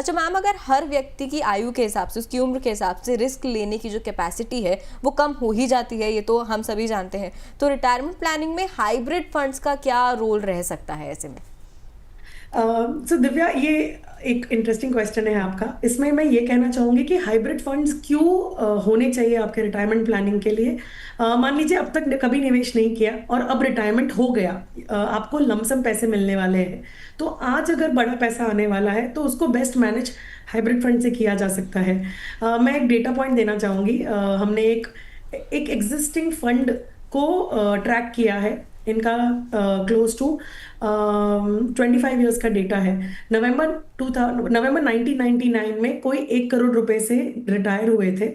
अच्छा मैम, अगर हर व्यक्ति की आयु के हिसाब से, उसकी उम्र के हिसाब से रिस्क लेने की जो कैपेसिटी है वो कम हो ही जाती है, ये तो हम सभी जानते हैं, तो रिटायरमेंट प्लानिंग में हाइब्रिड फंड्स का क्या रोल रह सकता है ऐसे में? सो दिव्या, ये एक इंटरेस्टिंग क्वेश्चन है आपका। इसमें मैं ये कहना चाहूंगी कि हाइब्रिड फंड्स क्यों होने चाहिए आपके रिटायरमेंट प्लानिंग के लिए। मान लीजिए अब तक कभी निवेश नहीं किया और अब रिटायरमेंट हो गया, आपको लमसम पैसे मिलने वाले हैं, तो आज अगर बड़ा पैसा आने वाला है तो उसको बेस्ट मैनेज हाइब्रिड फंड से किया जा सकता है। मैं एक डेटा पॉइंट देना चाहूंगी। हमने एक एक एग्जिस्टिंग फंड को ट्रैक किया है। इनका क्लोज टू 25 ईयर्स का डेटा है। नवंबर 1999 में कोई 1 करोड़ रुपए से रिटायर हुए थे।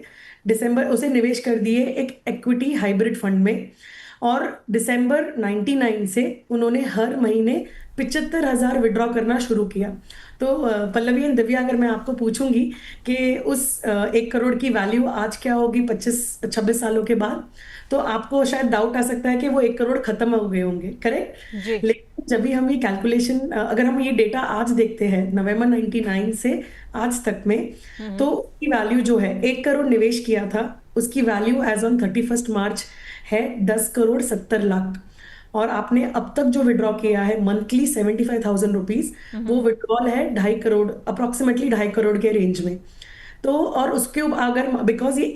दिसंबर उसे निवेश कर दिए एक इक्विटी हाइब्रिड फंड में, और दिसंबर 99 से उन्होंने हर महीने 75,000 विड्रॉ करना शुरू किया। तो पल्लवी एंड दिव्या, अगर मैं आपको पूछूंगी कि उस 1 करोड़ की वैल्यू आज क्या होगी 25-26 सालों के बाद, तो आपको शायद डाउट आ सकता है कि वो 1 करोड़ खत्म हो गए होंगे, जी। करेक्ट। लेकिन जब भी हम ये कैलकुलेशन, अगर हम ये डेटा आज देखते हैं नवंबर 99 से आज तक में, तो उसकी वैल्यू जो है 1 करोड़ निवेश किया था, उसकी वैल्यू एज ऑन 31 मार्च है 10 करोड़ 70 लाख। और आपने अब तक जो विड्रॉ किया है मंथली 75,000 रुपीज, वो विड्रॉल है 2.5 करोड़, अप्रोक्सीमेटली 2.5 करोड़ के रेंज में। तो और उसके अगर बिकॉज ये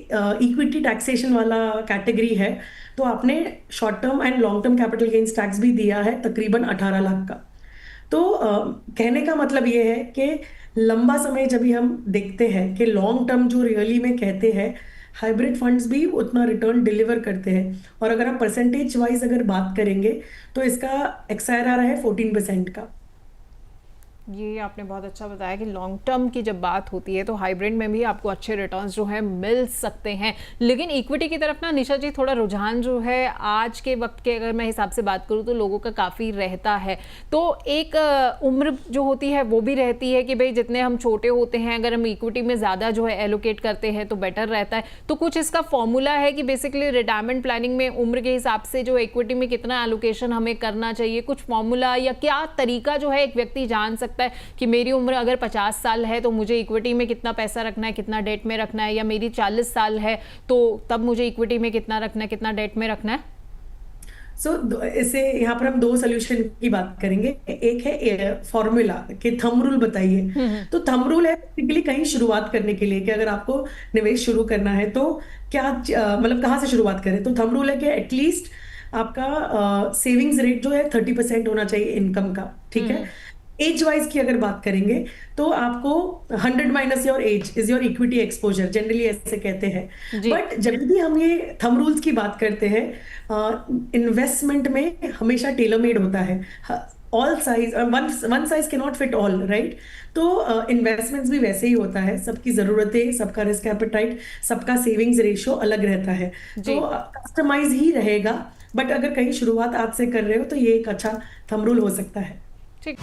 इक्विटी टैक्सेशन वाला कैटेगरी है, तो आपने short term and long term capital gains tax भी दिया है तकरीबन 18 लाख का। तो कहने का मतलब ये है कि लंबा समय जब भी हम देखते हैं कि लॉन्ग टर्म जो रियली में कहते हैं, हाइब्रिड फंड्स भी उतना रिटर्न डिलीवर करते हैं। और अगर हम परसेंटेज वाइज अगर बात करेंगे, तो इसका XIRR है 14% का। ये आपने बहुत अच्छा बताया कि लॉन्ग टर्म की जब बात होती है तो हाइब्रिड में भी आपको अच्छे रिटर्न्स जो है मिल सकते हैं। लेकिन इक्विटी की तरफ ना निशा जी, थोड़ा रुझान जो है आज के वक्त के अगर मैं हिसाब से बात करूँ तो लोगों का काफ़ी रहता है। तो एक उम्र जो होती है वो भी रहती है कि भाई जितने हम छोटे होते हैं अगर हम इक्विटी में ज़्यादा जो है एलोकेट करते हैं तो बेटर रहता है। तो कुछ इसका फॉर्मूला है कि बेसिकली रिटायरमेंट प्लानिंग में उम्र के हिसाब से जो इक्विटी में कितना एलोकेशन हमें करना चाहिए, कुछ फॉर्मूला या क्या तरीका जो है एक व्यक्ति जान सकता है कि मेरी उम्र अगर 50 साल है तो मुझे इक्विटी में कितना पैसा रखना है, कितना डेट में रखना है, या मेरी 40 साल है तो तब मुझे इक्विटी में कितना रखना है, कितना डेट में रखना है? इसे यहाँ पर हम दो सोल्यूशन की बात करेंगे। एक है फॉर्मूला कि थंब रूल बताइए। तो थंब रूल है बेसिकली कहीं शुरुआत करने के लिए कि अगर आपको निवेश शुरू करना है तो क्या मतलब कहाँ से शुरुआत करें। तो थंब रूल है कि एटलीस्ट आपका सेविंग्स रेट जो है 30% होना चाहिए इनकम का, ठीक है। एज वाइज की अगर बात करेंगे तो आपको 100 minus your age is your equity exposure, generally ऐसे कहते हैं। जी। बट जब भी हम ये थंब रूल्स की बात करते हैं, इन्वेस्टमेंट में हमेशा टेलर मेड होता है। ऑल साइज वन साइज के नॉट फिट ऑल, राइट। तो इन्वेस्टमेंट्स भी वैसे ही होता है, सबकी जरूरतें, सबका रिस्क एपेटाइट, सबका सेविंग्स रेशियो अलग रहता है। तो कस्टमाइज ही रहेगा। बट अगर कहीं शुरुआत आज से कर रहे हो तो ये एक अच्छा थंब रूल हो सकता है। ठीक।